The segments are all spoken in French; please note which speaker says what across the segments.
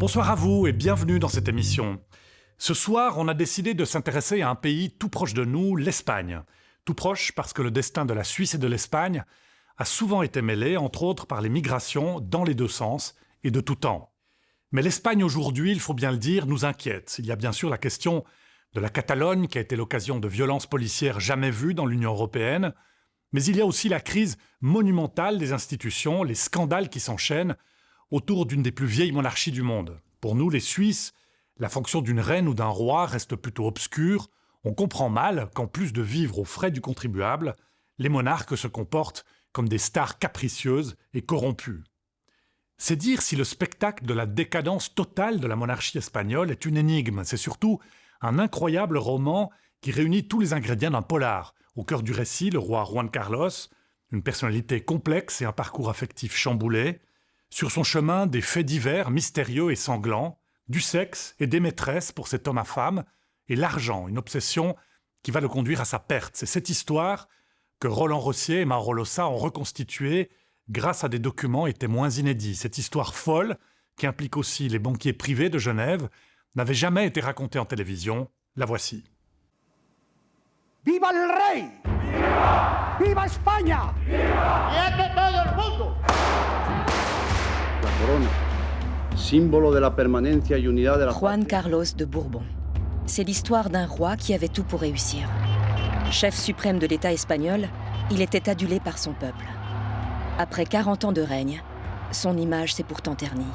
Speaker 1: Bonsoir à vous et bienvenue dans cette émission. Ce soir, on a décidé de s'intéresser à un pays tout proche de nous, l'Espagne. Tout proche parce que le destin de la Suisse et de l'Espagne a souvent été mêlé, entre autres par les migrations dans les deux sens et de tout temps. Mais l'Espagne aujourd'hui, il faut bien le dire, nous inquiète. Il y a bien sûr la question de la Catalogne qui a été l'occasion de violences policières jamais vues dans l'Union européenne, mais il y a aussi la crise monumentale des institutions, les scandales qui s'enchaînent autour d'une des plus vieilles monarchies du monde. Pour nous, les Suisses, la fonction d'une reine ou d'un roi reste plutôt obscure. On comprend mal qu'en plus de vivre aux frais du contribuable, les monarques se comportent comme des stars capricieuses et corrompues. C'est dire si le spectacle de la décadence totale de la monarchie espagnole est une énigme. C'est surtout un incroyable roman qui réunit tous les ingrédients d'un polar. Au cœur du récit, le roi Juan Carlos, une personnalité complexe et un parcours affectif chamboulé. Sur son chemin, des faits divers mystérieux et sanglants, du sexe et des maîtresses pour cet homme à femme, et l'argent, une obsession qui va le conduire à sa perte. C'est cette histoire que Roland Rossier et Mauro Losa ont reconstituée grâce à des documents et témoins inédits. Cette histoire folle, qui implique aussi les banquiers privés de Genève, n'avait jamais été racontée en télévision. La voici.
Speaker 2: ¡Viva el rey! ¡Viva! ¡Viva España! ¡Viva! ¡Viva todo el mundo!
Speaker 3: La corona, símbolo de la permanencia y unidad de la
Speaker 4: Juan
Speaker 3: patria.
Speaker 4: Carlos de Bourbon. C'est l'histoire d'un roi qui avait tout pour réussir. Chef suprême de l'État espagnol, il était adulé par son peuple. Après 40 ans de règne, son image s'est pourtant ternie.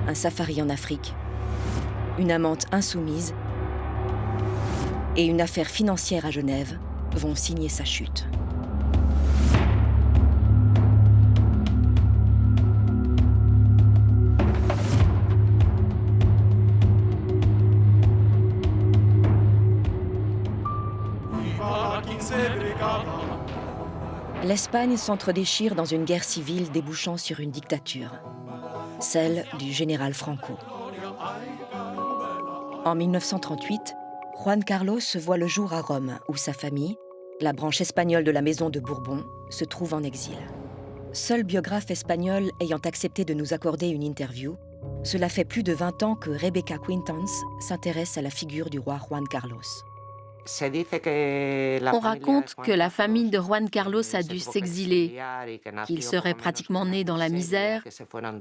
Speaker 4: Un safari en Afrique, une amante insoumise et une affaire financière à Genève vont signer sa chute. L'Espagne s'entre-déchire dans une guerre civile débouchant sur une dictature, celle du général Franco. En 1938, Juan Carlos se voit le jour à Rome, où sa famille, la branche espagnole de la maison de Bourbon, se trouve en exil. Seul biographe espagnol ayant accepté de nous accorder une interview, cela fait plus de 20 ans que Rebecca Quintans s'intéresse à la figure du roi Juan Carlos.
Speaker 5: On raconte que la famille de Juan Carlos a dû s'exiler, qu'ils seraient pratiquement nés dans la misère,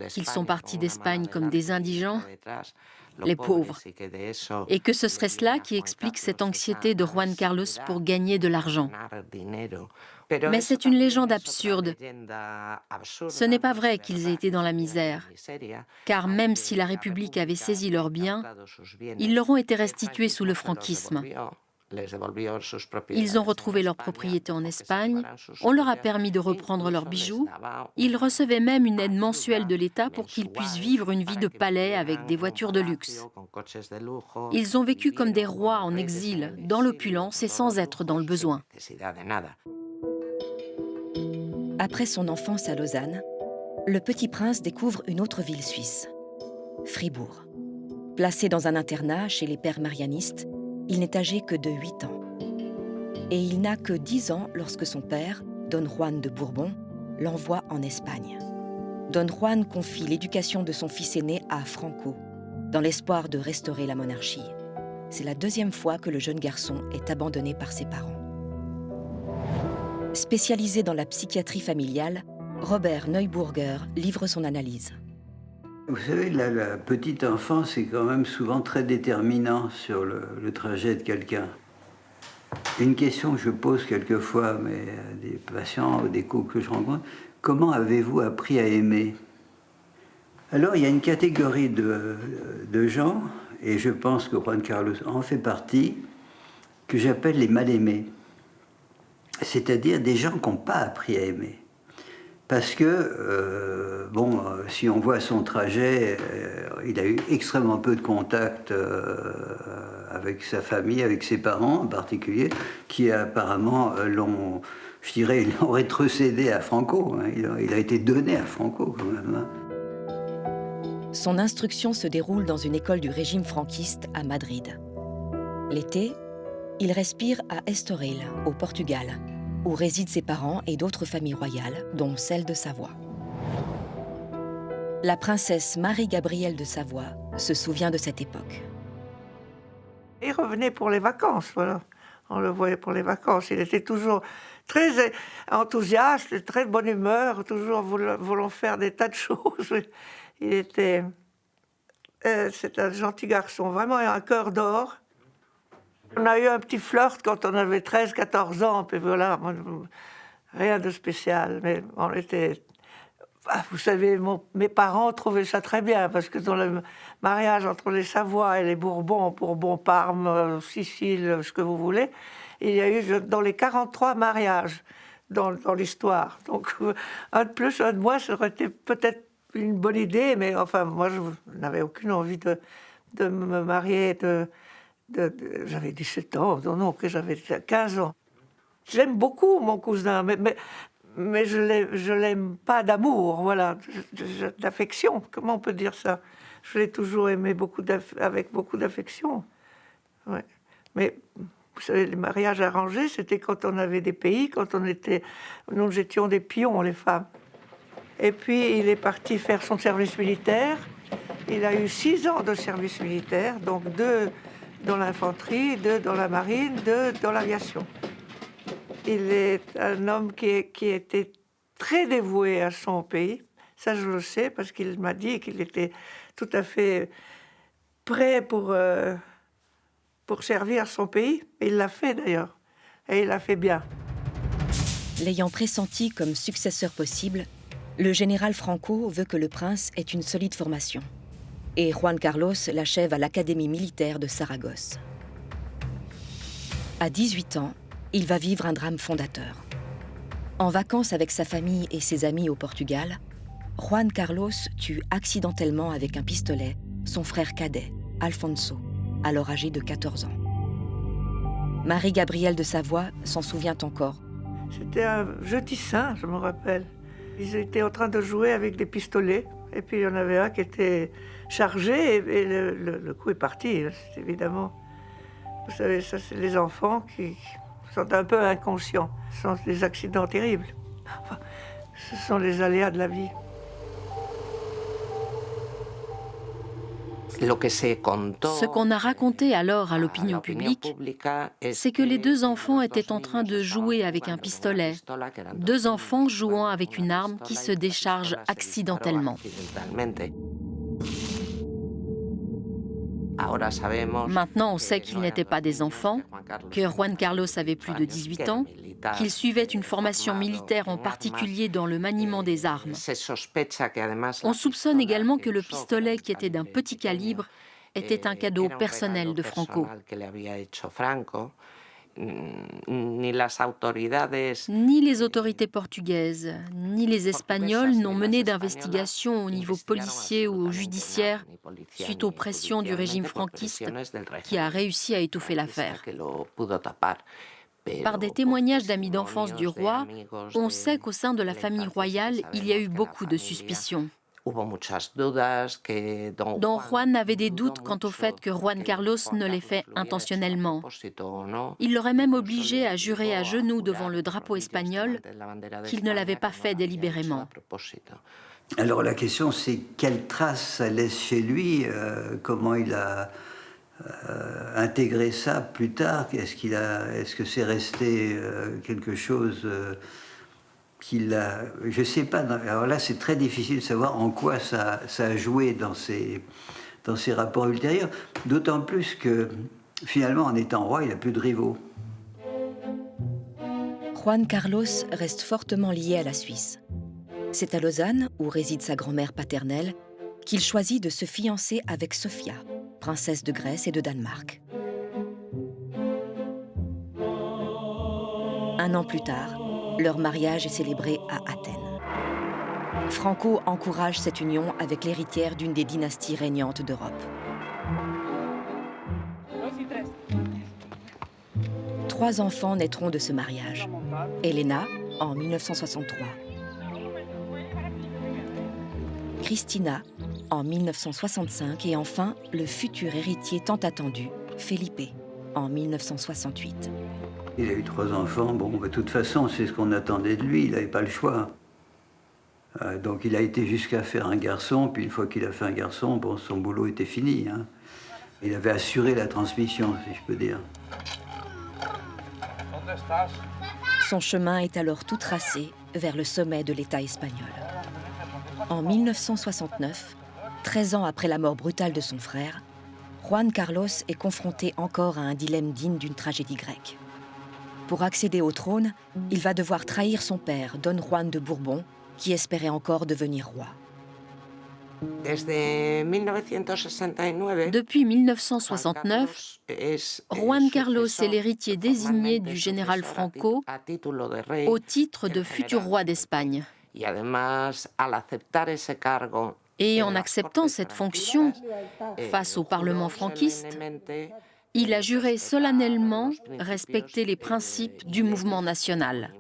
Speaker 5: qu'ils sont partis d'Espagne comme des indigents, les pauvres, et que ce serait cela qui explique cette anxiété de Juan Carlos pour gagner de l'argent. Mais c'est une légende absurde. Ce n'est pas vrai qu'ils aient été dans la misère, car même si la République avait saisi leurs biens, ils leur ont été restitués sous le franquisme. Ils ont retrouvé leur propriété en Espagne, on leur a permis de reprendre leurs bijoux, ils recevaient même une aide mensuelle de l'État pour qu'ils puissent vivre une vie de palais avec des voitures de luxe. Ils ont vécu comme des rois en exil, dans l'opulence et sans être dans le besoin.
Speaker 4: Après son enfance à Lausanne, le petit prince découvre une autre ville suisse, Fribourg. Placé dans un internat chez les pères marianistes, il n'est âgé que de 8 ans. Et il n'a que 10 ans lorsque son père, Don Juan de Bourbon, l'envoie en Espagne. Don Juan confie l'éducation de son fils aîné à Franco, dans l'espoir de restaurer la monarchie. C'est la deuxième fois que le jeune garçon est abandonné par ses parents. Spécialisé dans la psychiatrie familiale, Robert Neuburger livre son analyse.
Speaker 6: Vous savez, la petite enfance est quand même souvent très déterminant sur le trajet de quelqu'un. Une question que je pose quelquefois à des patients ou des couples que je rencontre, comment avez-vous appris à aimer? Alors, il y a une catégorie de gens, et je pense que Juan Carlos en fait partie, que j'appelle les mal-aimés. C'est-à-dire des gens qui n'ont pas appris à aimer. Parce que, si on voit son trajet, il a eu extrêmement peu de contact avec sa famille, avec ses parents en particulier, qui apparemment l'ont rétrocédé à Franco. Hein. Il a été donné à Franco quand même. Hein.
Speaker 4: Son instruction se déroule dans une école du régime franquiste à Madrid. L'été, il respire à Estoril, au Portugal, où résident ses parents et d'autres familles royales, dont celle de Savoie. La princesse Marie-Gabrielle de Savoie se souvient de cette époque.
Speaker 7: Il revenait pour les vacances, voilà. On le voyait pour les vacances. Il était toujours très enthousiaste, très de bonne humeur, toujours voulant faire des tas de choses. Il était... c'est un gentil garçon, vraiment un cœur d'or. On a eu un petit flirt quand on avait 13-14 ans, puis voilà, rien de spécial, mais on était... Vous savez, mes parents trouvaient ça très bien, parce que dans le mariage entre les Savoie et les Bourbons, Parme, Sicile, ce que vous voulez, il y a eu dans les 43 mariages dans l'histoire. Donc, un de plus, un de moins, ça aurait été peut-être une bonne idée, mais enfin, moi, je n'avais aucune envie de me marier. J'avais 17 ans, non, que j'avais 15 ans. J'aime beaucoup mon cousin, mais je l'aime pas d'amour, voilà, d'affection. Comment on peut dire ça? Je l'ai toujours aimé avec beaucoup d'affection. Ouais. Mais vous savez, les mariages arrangés, c'était quand on avait des pays, nous étions des pions, les femmes. Et puis il est parti faire son service militaire. Il a eu 6 ans de service militaire, donc 2 dans l'infanterie, 2 dans la marine, 2 dans l'aviation. Il est un homme qui était très dévoué à son pays. Ça, je le sais, parce qu'il m'a dit qu'il était tout à fait prêt pour servir son pays. Et il l'a fait, d'ailleurs. Et il l'a fait bien.
Speaker 4: L'ayant pressenti comme successeur possible, le général Franco veut que le prince ait une solide formation. Et Juan Carlos l'achève à l'Académie militaire de Saragosse. À 18 ans, il va vivre un drame fondateur. En vacances avec sa famille et ses amis au Portugal, Juan Carlos tue accidentellement avec un pistolet son frère cadet, Alfonso, alors âgé de 14 ans. Marie-Gabrielle de Savoie s'en souvient encore.
Speaker 7: C'était un jeudi saint, je me rappelle. Ils étaient en train de jouer avec des pistolets, et puis il y en avait un qui était chargé, et le coup est parti, c'est évidemment. Vous savez, ça, c'est les enfants qui sont un peu inconscients. Ce sont des accidents terribles. Enfin, ce sont les aléas de la vie.
Speaker 5: Ce qu'on a raconté alors à l'opinion publique, c'est que les 2 enfants étaient en train de jouer avec un pistolet. 2 enfants jouant avec une arme qui se décharge accidentellement. Maintenant, on sait qu'ils n'étaient pas des enfants, que Juan Carlos avait plus de 18 ans, qu'il suivait une formation militaire, en particulier dans le maniement des armes. On soupçonne également que le pistolet, qui était d'un petit calibre, était un cadeau personnel de Franco. Ni les autorités portugaises, ni les Espagnols n'ont mené d'investigation au niveau policier ou judiciaire suite aux pressions du régime franquiste qui a réussi à étouffer l'affaire. Par des témoignages d'amis d'enfance du roi, on sait qu'au sein de la famille royale, il y a eu beaucoup de suspicions. Dont Juan avait des doutes quant au fait que Juan Carlos ne l'ait fait intentionnellement. Il l'aurait même obligé à jurer à genoux devant le drapeau espagnol qu'il ne l'avait pas fait délibérément.
Speaker 6: Alors la question, c'est quelle trace ça laisse chez lui, comment il a intégré ça plus tard. Est-ce que c'est resté quelque chose qu'il a... Je ne sais pas. Alors là, c'est très difficile de savoir en quoi ça a joué dans ses rapports ultérieurs. D'autant plus que, finalement, en étant roi, il n'a plus de rivaux.
Speaker 4: Juan Carlos reste fortement lié à la Suisse. C'est à Lausanne, où réside sa grand-mère paternelle, qu'il choisit de se fiancer avec Sofia, princesse de Grèce et de Danemark. Un an plus tard, leur mariage est célébré à Athènes. Franco encourage cette union avec l'héritière d'une des dynasties régnantes d'Europe. 3 enfants naîtront de ce mariage. Elena, en 1963. Christina, en 1965. Et enfin, le futur héritier tant attendu, Felipe, en 1968.
Speaker 6: Il a eu 3 enfants. Bon, de toute façon, c'est ce qu'on attendait de lui. Il n'avait pas le choix. Donc il a été jusqu'à faire un garçon, puis une fois qu'il a fait un garçon, bon, son boulot était fini, hein. Il avait assuré la transmission, si je peux dire.
Speaker 4: Son chemin est alors tout tracé vers le sommet de l'État espagnol. En 1969, 13 ans après la mort brutale de son frère, Juan Carlos est confronté encore à un dilemme digne d'une tragédie grecque. Pour accéder au trône, il va devoir trahir son père, Don Juan de Bourbon, qui espérait encore devenir roi.
Speaker 5: Depuis 1969, Juan Carlos est l'héritier désigné du général Franco au titre de futur roi d'Espagne. Et en acceptant cette fonction face au Parlement franquiste, il a juré solennellement respecter les principes du mouvement national.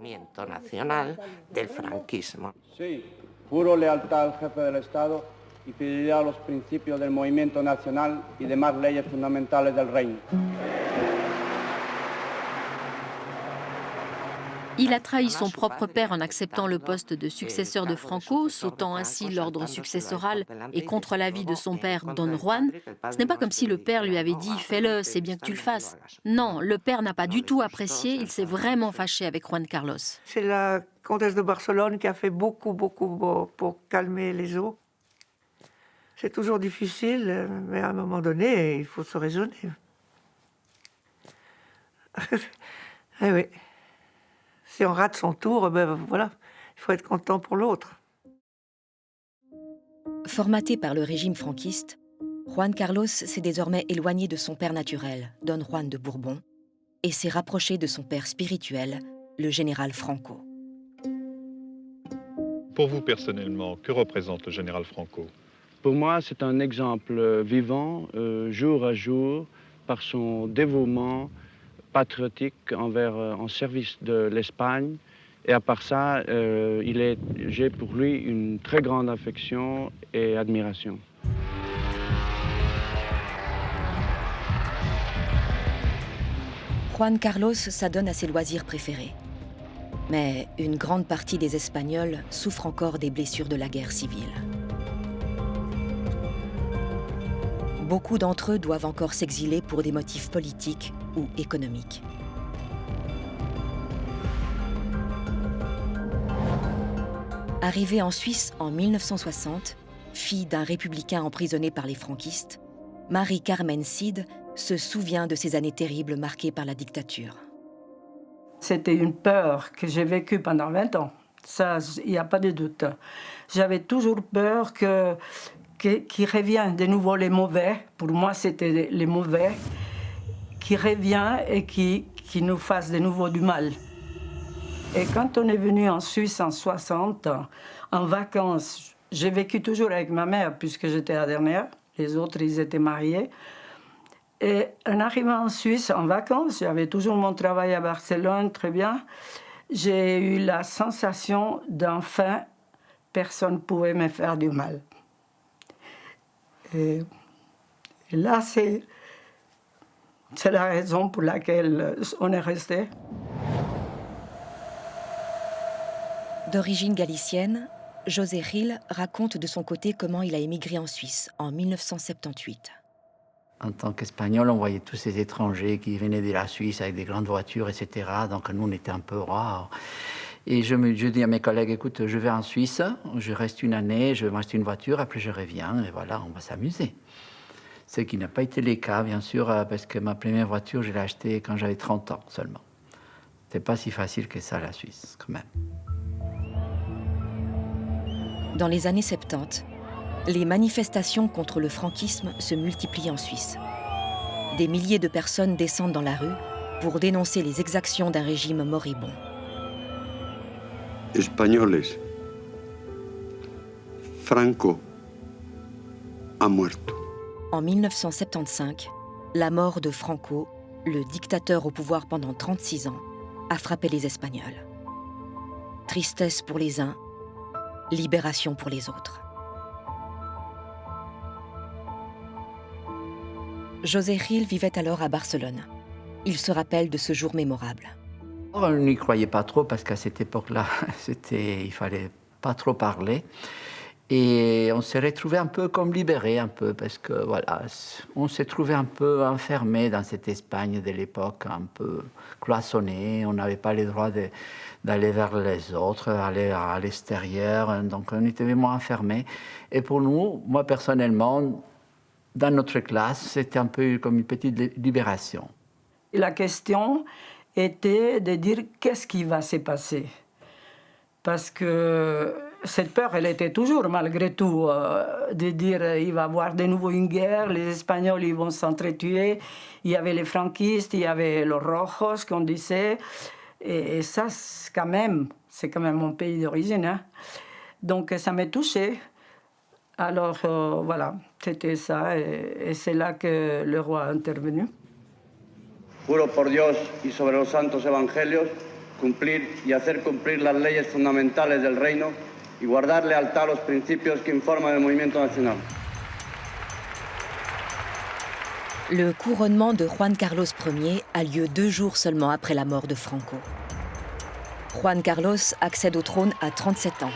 Speaker 3: Sí, juro lealtad al jefe del Estado y fidelidad a los principios del movimiento nacional y demás leyes fundamentales del reino.
Speaker 5: Il a trahi son propre père en acceptant le poste de successeur de Franco, sautant ainsi l'ordre successoral et contre l'avis de son père, Don Juan. Ce n'est pas comme si le père lui avait dit « fais-le, c'est bien que tu le fasses ». Non, le père n'a pas du tout apprécié, il s'est vraiment fâché avec Juan Carlos.
Speaker 7: C'est la comtesse de Barcelone qui a fait beaucoup pour calmer les eaux. C'est toujours difficile, mais à un moment donné, il faut se raisonner. Eh oui. Si on rate son tour, ben voilà, il faut être content pour l'autre.
Speaker 4: Formaté par le régime franquiste, Juan Carlos s'est désormais éloigné de son père naturel, Don Juan de Bourbon, et s'est rapproché de son père spirituel, le général Franco.
Speaker 8: Pour vous personnellement, que représente le général Franco?
Speaker 3: Pour moi, c'est un exemple vivant, jour à jour, par son dévouement patriotique en service de l'Espagne. Et à part ça, j'ai pour lui une très grande affection et admiration.
Speaker 4: Juan Carlos s'adonne à ses loisirs préférés. Mais une grande partie des Espagnols souffrent encore des blessures de la guerre civile. Beaucoup d'entre eux doivent encore s'exiler pour des motifs politiques ou économiques. Arrivée en Suisse en 1960, fille d'un républicain emprisonné par les franquistes, Marie-Carmen Cid se souvient de ces années terribles marquées par la dictature.
Speaker 9: C'était une peur que j'ai vécue pendant 20 ans. Ça, il n'y a pas de doute. J'avais toujours peur qu'il revienne de nouveau les mauvais. Pour moi, c'était les mauvais qui reviennent et qui nous fassent de nouveau du mal. Et quand on est venu en Suisse en 60, en vacances, j'ai vécu toujours avec ma mère puisque j'étais la dernière. Les autres, ils étaient mariés. Et en arrivant en Suisse en vacances, j'avais toujours mon travail à Barcelone, très bien. J'ai eu la sensation d'enfin, personne ne pouvait me faire du mal. Et là, c'est la raison pour laquelle on est resté.
Speaker 4: D'origine galicienne, José Gil raconte de son côté comment il a émigré en Suisse en 1978.
Speaker 10: En tant qu'Espagnol, on voyait tous ces étrangers qui venaient de la Suisse avec des grandes voitures, etc. Donc nous, on était un peu rares. Et je dis à mes collègues, écoute, je vais en Suisse, je reste une année, je vais m'acheter une voiture, après je reviens, et voilà, on va s'amuser. Ce qui n'a pas été le cas, bien sûr, parce que ma première voiture, je l'ai achetée quand j'avais 30 ans seulement. C'est pas si facile que ça, la Suisse, quand même.
Speaker 4: Dans les années 70, les manifestations contre le franquisme se multiplient en Suisse. Des milliers de personnes descendent dans la rue pour dénoncer les exactions d'un régime moribond.
Speaker 11: Españoles, Franco ha muerto.
Speaker 4: En 1975, la mort de Franco, le dictateur au pouvoir pendant 36 ans, a frappé les Espagnols. Tristesse pour les uns, libération pour les autres. José Gil vivait alors à Barcelone. Il se rappelle de ce jour mémorable.
Speaker 10: On n'y croyait pas trop parce qu'à cette époque-là, il fallait pas trop parlé. Et on s'est retrouvés un peu comme libérés, un peu, parce que voilà, on s'est trouvé un peu enfermés dans cette Espagne de l'époque, un peu cloisonnée. On n'avait pas le droit d'aller vers les autres, aller à l'extérieur. Donc on était vraiment enfermés. Et pour nous, moi personnellement, dans notre classe, c'était un peu comme une petite libération.
Speaker 9: Et la question était de dire qu'est-ce qui va se passer. Parce que cette peur, elle était toujours, malgré tout, de dire il va y avoir de nouveau une guerre, les Espagnols ils vont s'entretuer. Il y avait les franquistes, il y avait les rojos, qu'on disait. Et ça, c'est quand même mon pays d'origine. Hein. Donc ça m'a touchée. Alors voilà, c'était ça. Et c'est là que le roi est intervenu.
Speaker 12: Juro por Dios y sobre los santos evangelios cumplir y hacer cumplir las leyes fundamentales del reino y guardar lealtad a los principios que informan el movimiento nacional.
Speaker 4: Le couronnement de Juan Carlos Ier a lieu 2 jours seulement après la mort de Franco. Juan Carlos accède au trône à 37 ans,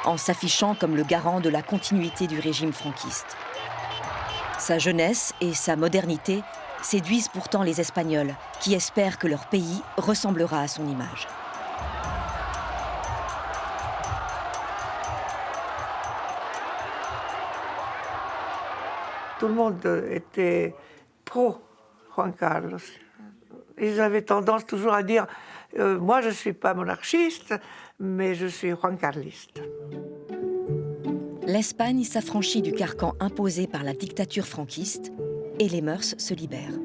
Speaker 4: en s'affichant comme le garant de la continuité du régime franquiste. Sa jeunesse et sa modernité séduisent pourtant les Espagnols, qui espèrent que leur pays ressemblera à son image.
Speaker 7: Tout le monde était pro Juan Carlos. Ils avaient tendance toujours à dire moi je ne suis pas monarchiste, mais je suis Juan Carliste.
Speaker 4: L'Espagne s'affranchit du carcan imposé par la dictature franquiste et les mœurs se libèrent.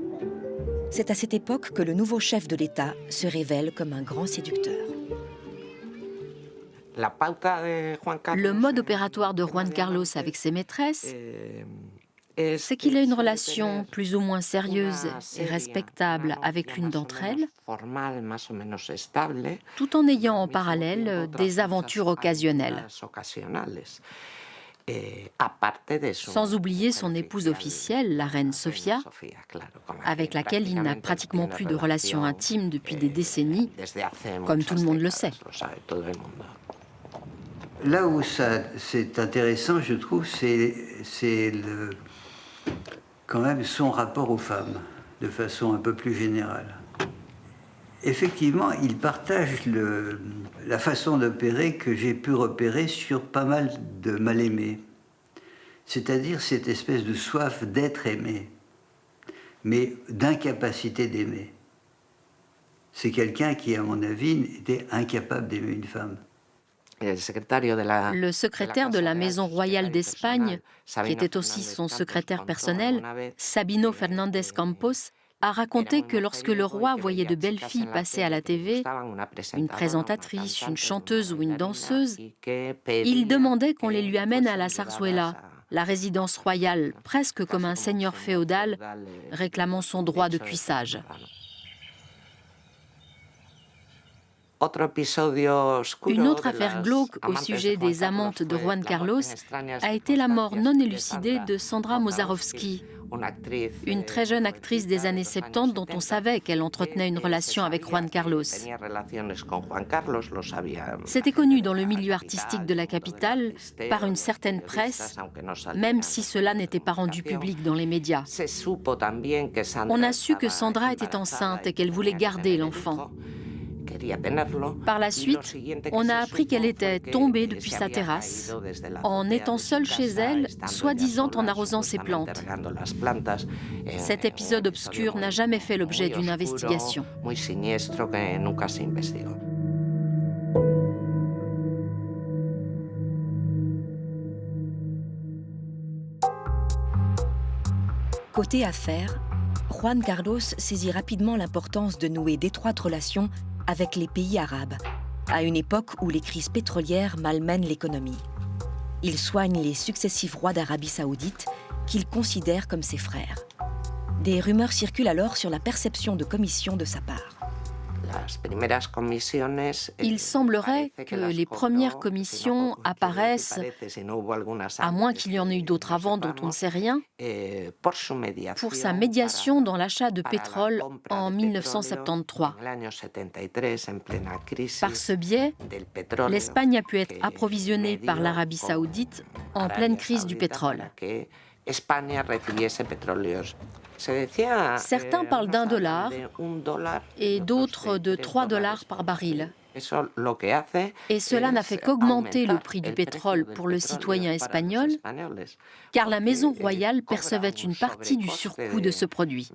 Speaker 4: C'est à cette époque que le nouveau chef de l'État se révèle comme un grand séducteur.
Speaker 5: Le mode opératoire de Juan Carlos avec ses maîtresses, c'est qu'il a une relation plus ou moins sérieuse et respectable avec l'une d'entre elles, tout en ayant en parallèle des aventures occasionnelles. Sans oublier son épouse officielle, la reine Sofia, avec laquelle il n'a pratiquement plus de relations intimes depuis des décennies, comme tout le monde le sait.
Speaker 6: Là où c'est intéressant, je trouve, c'est quand même son rapport aux femmes, de façon un peu plus générale. Effectivement, il partage la façon d'opérer que j'ai pu repérer sur pas mal de mal-aimés. C'est-à-dire cette espèce de soif d'être aimé, mais d'incapacité d'aimer. C'est quelqu'un qui, à mon avis, était incapable d'aimer une femme.
Speaker 5: Le secrétaire de la Maison royale d'Espagne, qui était aussi son secrétaire personnel, Sabino Fernández Campos, a raconté que lorsque le roi voyait de belles filles passer à la TV, une présentatrice, une chanteuse ou une danseuse, il demandait qu'on les lui amène à la Zarzuela, la résidence royale, presque comme un seigneur féodal, réclamant son droit de cuissage. Une autre affaire glauque au sujet des amantes de Juan Carlos a été la mort non élucidée de Sandra Moszarowski, une très jeune actrice des années 70 dont on savait qu'elle entretenait une relation avec Juan Carlos. C'était connu dans le milieu artistique de la capitale par une certaine presse, même si cela n'était pas rendu public dans les médias. On a su que Sandra était enceinte et qu'elle voulait garder l'enfant. Par la suite, on a appris qu'elle était tombée depuis sa terrasse, en étant seule chez elle, soi-disant en arrosant ses plantes. Cet épisode obscur n'a jamais fait l'objet d'une investigation.
Speaker 4: Côté affaires, Juan Carlos saisit rapidement l'importance de nouer d'étroites relations avec les pays arabes, à une époque où les crises pétrolières malmènent l'économie. Il soigne les successifs rois d'Arabie saoudite qu'il considère comme ses frères. Des rumeurs circulent alors sur la perception de commission de sa part.
Speaker 5: Il semblerait que les premières commissions apparaissent, à moins qu'il y en ait eu d'autres avant dont on ne sait rien, pour sa médiation dans l'achat de pétrole en 1973. Par ce biais, l'Espagne a pu être approvisionnée par l'Arabie saoudite en pleine crise du pétrole. Certains parlent d'$1 et d'autres de $3 par baril. Et cela n'a fait qu'augmenter le prix du pétrole pour le citoyen espagnol, car la Maison royale percevait une partie du surcoût de ce produit.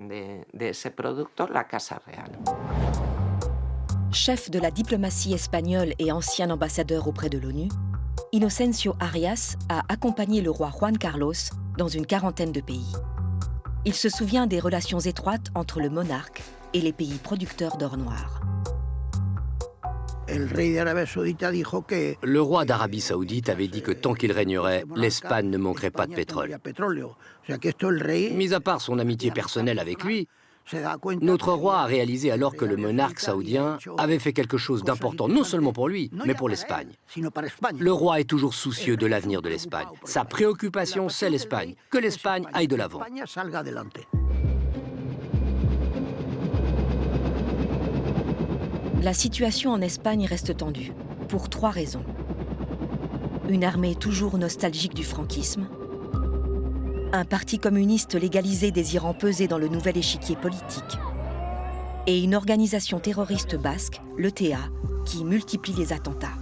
Speaker 4: Chef de la diplomatie espagnole et ancien ambassadeur auprès de l'ONU, Inocencio Arias a accompagné le roi Juan Carlos dans une quarantaine de pays. Il se souvient des relations étroites entre le monarque et les pays producteurs d'or noir.
Speaker 13: Le roi d'Arabie saoudite avait dit que tant qu'il régnerait, l'Espagne ne manquerait pas de pétrole. Mis à part son amitié personnelle avec lui, notre roi a réalisé alors que le monarque saoudien avait fait quelque chose d'important, non seulement pour lui, mais pour l'Espagne. Le roi est toujours soucieux de l'avenir de l'Espagne. Sa préoccupation, c'est l'Espagne. Que l'Espagne aille de l'avant.
Speaker 4: La situation en Espagne reste tendue, pour 3 raisons. Une armée toujours nostalgique du franquisme, un parti communiste légalisé désirant peser dans le nouvel échiquier politique, et une organisation terroriste basque, l'ETA, qui multiplie les attentats.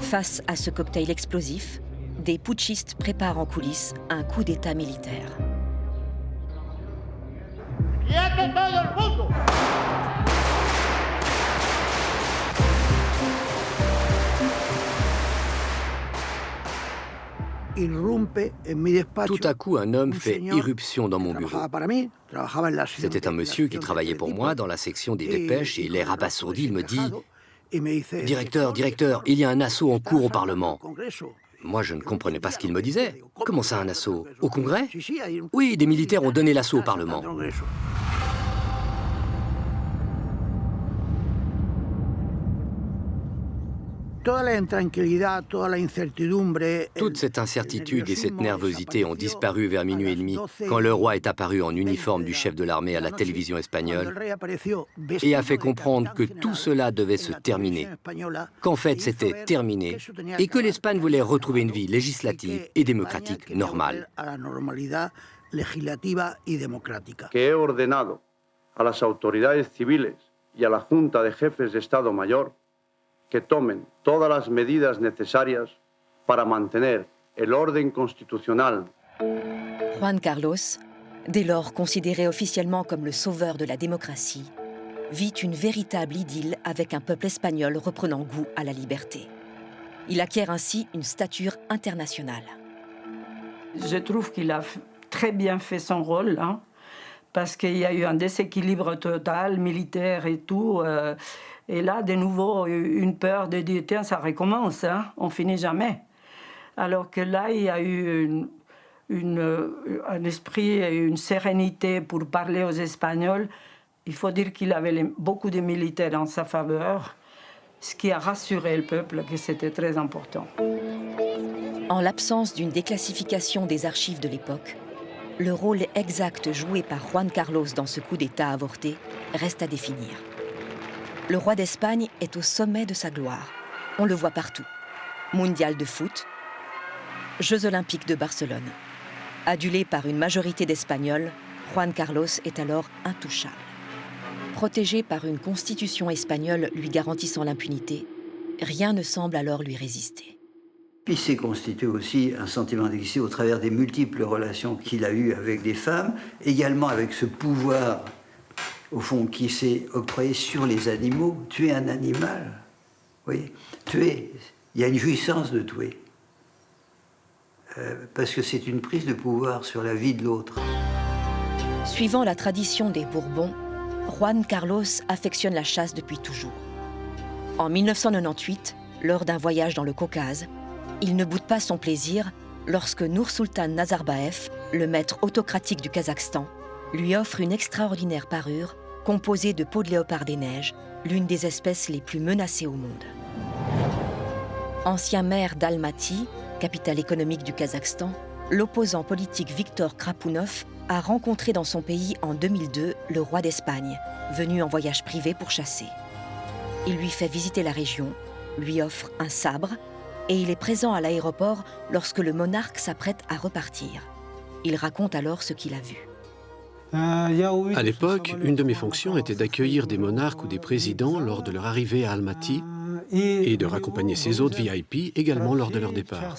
Speaker 4: Face à ce cocktail explosif, des putschistes préparent en coulisses un coup d'État militaire.
Speaker 13: Tout à coup, un homme fait irruption dans mon bureau. C'était un monsieur qui travaillait pour moi dans la section des dépêches et l'air abasourdi, il me dit « Directeur, il y a un assaut en cours au Parlement. » Moi, je ne comprenais pas ce qu'il me disait. Comment ça, un assaut? Au Congrès? Oui, des militaires ont donné l'assaut au Parlement. Toute cette incertitude et cette nervosité ont disparu vers minuit et demi quand le roi est apparu en uniforme du chef de l'armée à la télévision espagnole et a fait comprendre que tout cela devait se terminer, qu'en fait c'était terminé et que l'Espagne voulait retrouver une vie législative et démocratique normale.
Speaker 12: Que he ordenado a las autoridades civiles y a la Junta de Jefes de Estado Mayor que tomen todas las medidas necesarias para mantener el orden constitucional.
Speaker 4: Juan Carlos, dès lors considéré officiellement comme le sauveur de la démocratie, vit une véritable idylle avec un peuple espagnol reprenant goût à la liberté. Il acquiert ainsi une stature internationale.
Speaker 9: Je trouve qu'il a très bien fait son rôle, parce qu'il y a eu un déséquilibre total, militaire et tout. Et là, de nouveau, une peur de dire, tiens, ça recommence, on finit jamais. Alors que là, il y a eu un esprit et une sérénité pour parler aux Espagnols. Il faut dire qu'il avait beaucoup de militaires en sa faveur, ce qui a rassuré le peuple que c'était très important.
Speaker 4: En l'absence d'une déclassification des archives de l'époque, le rôle exact joué par Juan Carlos dans ce coup d'État avorté reste à définir. Le roi d'Espagne est au sommet de sa gloire. On le voit partout. Mondial de foot, Jeux olympiques de Barcelone. Adulé par une majorité d'Espagnols, Juan Carlos est alors intouchable. Protégé par une constitution espagnole lui garantissant l'impunité, rien ne semble alors lui résister.
Speaker 6: Il s'est constitué aussi un sentiment d'exister au travers des multiples relations qu'il a eues avec des femmes, également avec ce pouvoir au fond, qui s'est octroyé sur les animaux. Tuer un animal, vous voyez, tuer, il y a une jouissance de tuer. Parce que c'est une prise de pouvoir sur la vie de l'autre.
Speaker 4: Suivant la tradition des Bourbons, Juan Carlos affectionne la chasse depuis toujours. En 1998, lors d'un voyage dans le Caucase, il ne boude pas son plaisir lorsque Nursultan Nazarbayev, le maître autocratique du Kazakhstan, lui offre une extraordinaire parure composée de peau de léopard des neiges, l'une des espèces les plus menacées au monde. Ancien maire d'Almaty, capitale économique du Kazakhstan, l'opposant politique Viktor Krapounov a rencontré dans son pays en 2002 le roi d'Espagne, venu en voyage privé pour chasser. Il lui fait visiter la région, lui offre un sabre et il est présent à l'aéroport lorsque le monarque s'apprête à repartir. Il raconte alors ce qu'il a vu.
Speaker 14: À l'époque, une de mes fonctions était d'accueillir des monarques ou des présidents lors de leur arrivée à Almaty et de raccompagner ces autres VIP également lors de leur départ.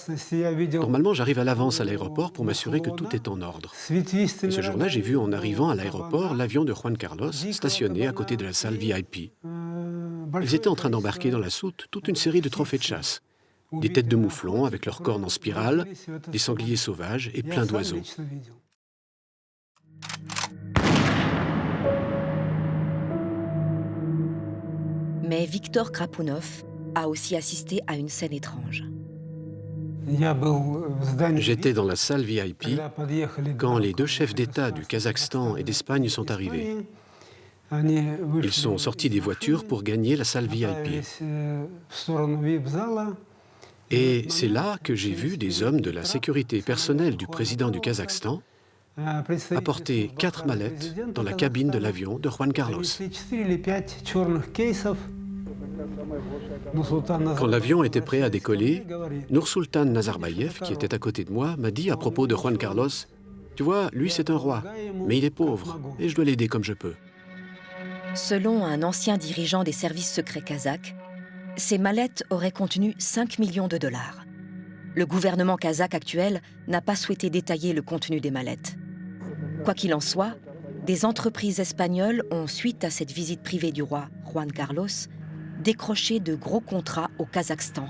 Speaker 14: Normalement, j'arrive à l'avance à l'aéroport pour m'assurer que tout est en ordre. Et ce jour-là, j'ai vu en arrivant à l'aéroport l'avion de Juan Carlos stationné à côté de la salle VIP. Ils étaient en train d'embarquer dans la soute toute une série de trophées de chasse. Des têtes de mouflons avec leurs cornes en spirale, des sangliers sauvages et plein d'oiseaux.
Speaker 4: Mais Viktor Krapounov a aussi assisté à une scène étrange.
Speaker 14: J'étais dans la salle VIP quand les deux chefs d'État du Kazakhstan et d'Espagne sont arrivés. Ils sont sortis des voitures pour gagner la salle VIP. Et c'est là que j'ai vu des hommes de la sécurité personnelle du président du Kazakhstan apporter 4 mallettes dans la cabine de l'avion de Juan Carlos. Quand l'avion était prêt à décoller, Nursultan Nazarbayev, qui était à côté de moi, m'a dit à propos de Juan Carlos, « Tu vois, lui c'est un roi, mais il est pauvre et je dois l'aider comme je peux. »
Speaker 4: Selon un ancien dirigeant des services secrets kazakhs, ces mallettes auraient contenu 5 millions de dollars. Le gouvernement kazakh actuel n'a pas souhaité détailler le contenu des mallettes. Quoi qu'il en soit, des entreprises espagnoles ont, suite à cette visite privée du roi Juan Carlos, décroché de gros contrats au Kazakhstan,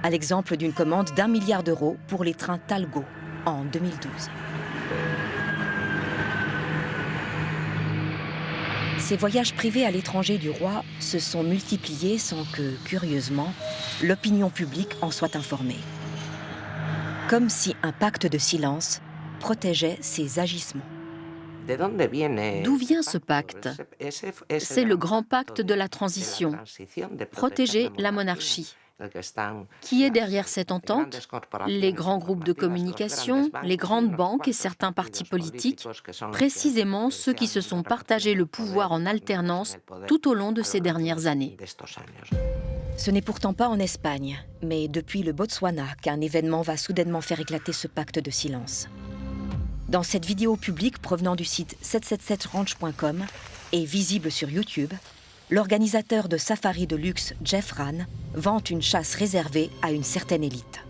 Speaker 4: à l'exemple d'une commande d'1 milliard d'euros pour les trains Talgo en 2012. Ces voyages privés à l'étranger du roi se sont multipliés sans que, curieusement, l'opinion publique en soit informée. Comme si un pacte de silence protégeait ses agissements.
Speaker 5: D'où vient ce pacte? C'est le grand pacte de la transition, protéger la monarchie. Qui est derrière cette entente? Les grands groupes de communication, les grandes banques et certains partis politiques, précisément ceux qui se sont partagés le pouvoir en alternance tout au long de ces dernières années.
Speaker 4: Ce n'est pourtant pas en Espagne, mais depuis le Botswana qu'un événement va soudainement faire éclater ce pacte de silence. Dans cette vidéo publique provenant du site 777ranch.com et visible sur YouTube, l'organisateur de safari de luxe Jeff Rahn vante une chasse réservée à une certaine élite.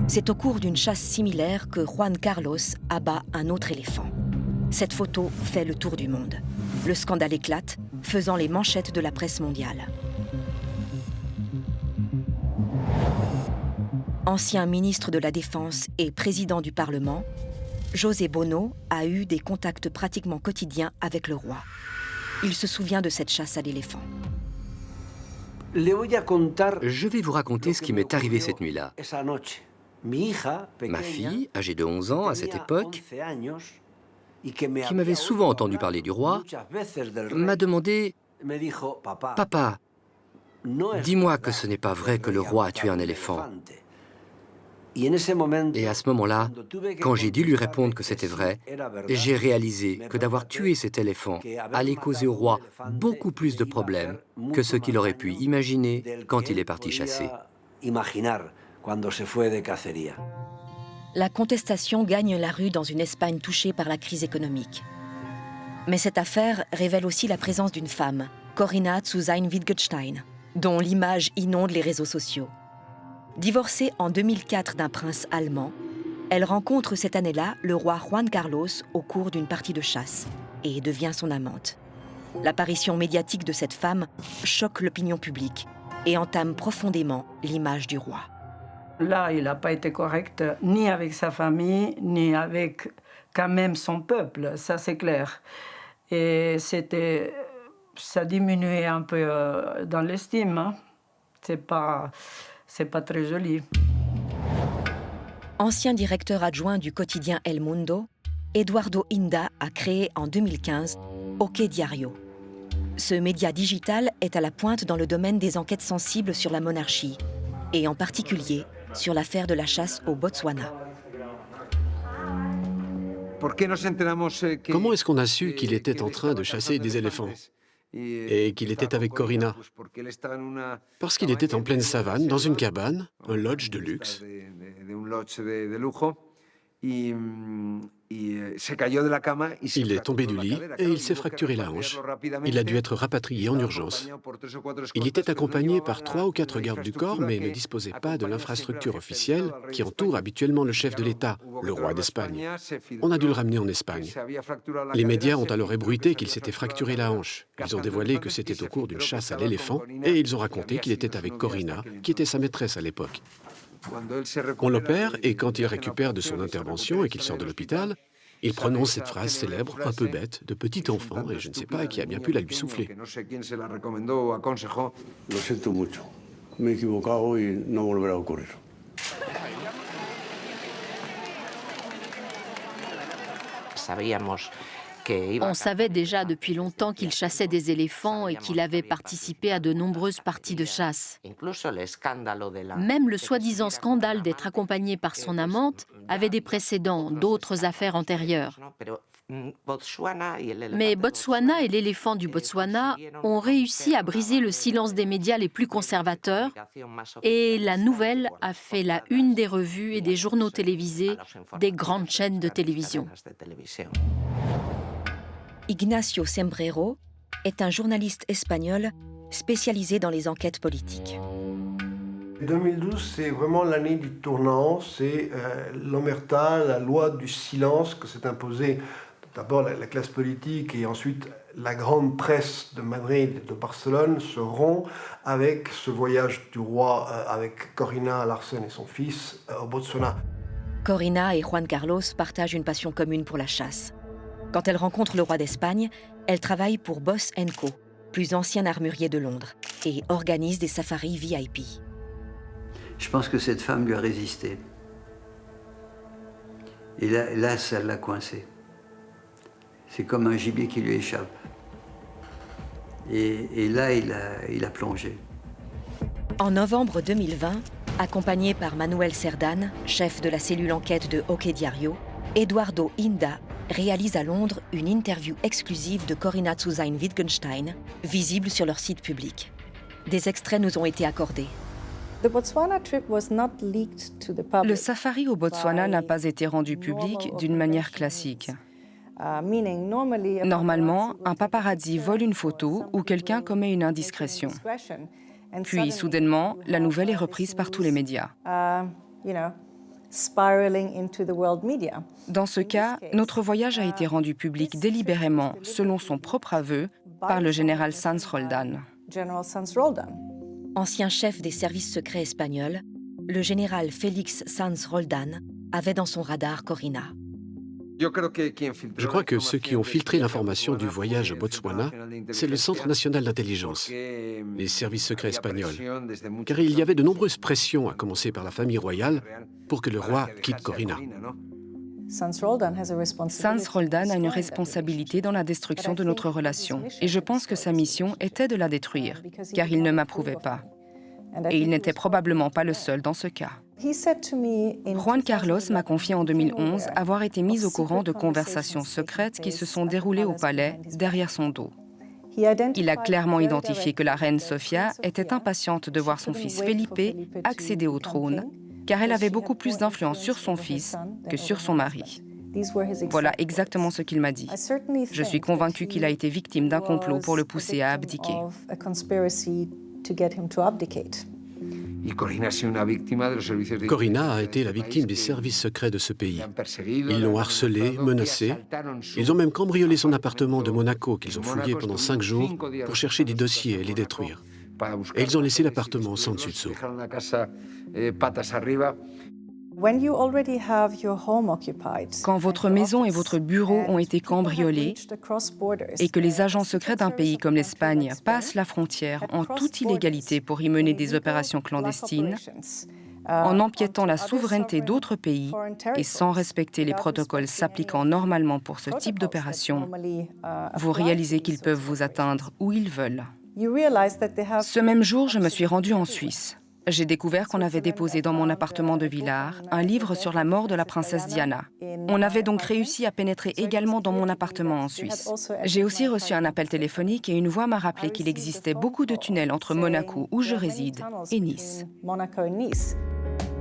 Speaker 4: C'est au cours d'une chasse similaire que Juan Carlos abat un autre éléphant. Cette photo fait le tour du monde. Le scandale éclate, faisant les manchettes de la presse mondiale. Ancien ministre de la Défense et président du Parlement, José Bono a eu des contacts pratiquement quotidiens avec le roi. Il se souvient de cette chasse à l'éléphant.
Speaker 13: Je vais vous raconter ce qui m'est arrivé cette nuit-là. Ma fille, âgée de 11 ans à cette époque, qui m'avait souvent entendu parler du roi, m'a demandé « Papa, dis-moi que ce n'est pas vrai que le roi a tué un éléphant. » Et à ce moment-là, quand j'ai dû lui répondre que c'était vrai, j'ai réalisé que d'avoir tué cet éléphant allait causer au roi beaucoup plus de problèmes que ce qu'il aurait pu imaginer quand il est parti chasser.
Speaker 4: La contestation gagne la rue dans une Espagne touchée par la crise économique. Mais cette affaire révèle aussi la présence d'une femme, Corinna zu Sein-Wittgenstein, dont l'image inonde les réseaux sociaux. Divorcée en 2004 d'un prince allemand, elle rencontre cette année-là le roi Juan Carlos au cours d'une partie de chasse et devient son amante. L'apparition médiatique de cette femme choque l'opinion publique et entame profondément l'image du roi.
Speaker 9: Là, il n'a pas été correct ni avec sa famille, ni avec quand même son peuple, ça c'est clair. Et ça diminuait un peu dans l'estime, hein. C'est pas très joli.
Speaker 4: Ancien directeur adjoint du quotidien El Mundo, Eduardo Inda a créé en 2015 OK Diario. Ce média digital est à la pointe dans le domaine des enquêtes sensibles sur la monarchie, et en particulier sur l'affaire de la chasse au Botswana.
Speaker 14: Comment est-ce qu'on a su qu'il était en train de chasser des éléphants et qu'il était avec Corina? Parce qu'il était en pleine savane, dans une cabane, un lodge de luxe. Il est tombé du lit et il s'est fracturé la hanche. Il a dû être rapatrié en urgence. Il était accompagné par 3 ou 4 gardes du corps, mais ne disposait pas de l'infrastructure officielle qui entoure habituellement le chef de l'État, le roi d'Espagne. On a dû le ramener en Espagne. Les médias ont alors ébruité qu'il s'était fracturé la hanche. Ils ont dévoilé que c'était au cours d'une chasse à l'éléphant et ils ont raconté qu'il était avec Corina, qui était sa maîtresse à l'époque. On l'opère et quand il récupère de son intervention et qu'il sort de l'hôpital, il prononce cette phrase célèbre, un peu bête, de petit enfant, et je ne sais pas qui a bien pu la lui souffler.
Speaker 11: Lo siento mucho. Me he equivocado y no volverá a ocurrir.
Speaker 5: On savait déjà depuis longtemps qu'il chassait des éléphants et qu'il avait participé à de nombreuses parties de chasse. Même le soi-disant scandale d'être accompagné par son amante avait des précédents, d'autres affaires antérieures. Mais Botswana et l'éléphant du Botswana ont réussi à briser le silence des médias les plus conservateurs et la nouvelle a fait la une des revues et des journaux télévisés des grandes chaînes de télévision.
Speaker 4: Ignacio Sembrero est un journaliste espagnol spécialisé dans les enquêtes politiques.
Speaker 15: 2012, c'est vraiment l'année du tournant, c'est l'omerta, la loi du silence que s'est imposée d'abord la classe politique et ensuite la grande presse de Madrid et de Barcelone se rompt avec ce voyage du roi avec Corina Larsen et son fils au Botswana.
Speaker 4: Corina et Juan Carlos partagent une passion commune pour la chasse. Quand elle rencontre le roi d'Espagne, elle travaille pour Boss & Co, plus ancien armurier de Londres, et organise des safaris VIP.
Speaker 6: Je pense que cette femme lui a résisté. Et là ça l'a coincé. C'est comme un gibier qui lui échappe. Et là, il a plongé.
Speaker 4: En novembre 2020, accompagné par Manuel Cerdán, chef de la cellule enquête de OK Diario, Eduardo Inda réalise à Londres une interview exclusive de Corina Zusain-Wittgenstein, visible sur leur site public. Des extraits nous ont été accordés.
Speaker 16: Le safari au Botswana n'a pas été rendu public d'une manière classique. Normalement, un paparazzi vole une photo ou quelqu'un commet une indiscrétion. Puis, soudainement, la nouvelle est reprise par tous les médias. Dans ce cas, notre voyage a été rendu public délibérément, selon son propre aveu, par le général Sanz Roldán.
Speaker 4: Ancien chef des services secrets espagnols, le général Félix Sanz Roldán avait dans son radar Corina.
Speaker 14: Je crois que ceux qui ont filtré l'information du voyage au Botswana, c'est le Centre national d'intelligence, les services secrets espagnols. Car il y avait de nombreuses pressions, à commencer par la famille royale, pour que le roi quitte Corina.
Speaker 16: Sanz Roldán a une responsabilité dans la destruction de notre relation. Et je pense que sa mission était de la détruire, car il ne m'approuvait pas. Et il n'était probablement pas le seul dans ce cas. Juan Carlos m'a confié en 2011 avoir été mis au courant de conversations secrètes qui se sont déroulées au palais, derrière son dos. Il a clairement identifié que la reine Sofia était impatiente de voir son fils Felipe accéder au trône, car elle avait beaucoup plus d'influence sur son fils que sur son mari. Voilà exactement ce qu'il m'a dit. Je suis convaincue qu'il a été victime d'un complot pour le pousser à abdiquer.
Speaker 14: Corina a été la victime des services secrets de ce pays. Ils l'ont harcelée, menacée. Ils ont même cambriolé son appartement de Monaco qu'ils ont fouillé pendant 5 jours pour chercher des dossiers et les détruire. Et ils ont laissé l'appartement sans dessus-dessous.
Speaker 16: Quand votre maison et votre bureau ont été cambriolés et que les agents secrets d'un pays comme l'Espagne passent la frontière en toute illégalité pour y mener des opérations clandestines, en empiétant la souveraineté d'autres pays et sans respecter les protocoles s'appliquant normalement pour ce type d'opération, vous réalisez qu'ils peuvent vous atteindre où ils veulent. Ce même jour, je me suis rendue en Suisse. J'ai découvert qu'on avait déposé dans mon appartement de Villars un livre sur la mort de la princesse Diana. On avait donc réussi à pénétrer également dans mon appartement en Suisse. J'ai aussi reçu un appel téléphonique et une voix m'a rappelé qu'il existait beaucoup de tunnels entre Monaco, où je réside, et Nice.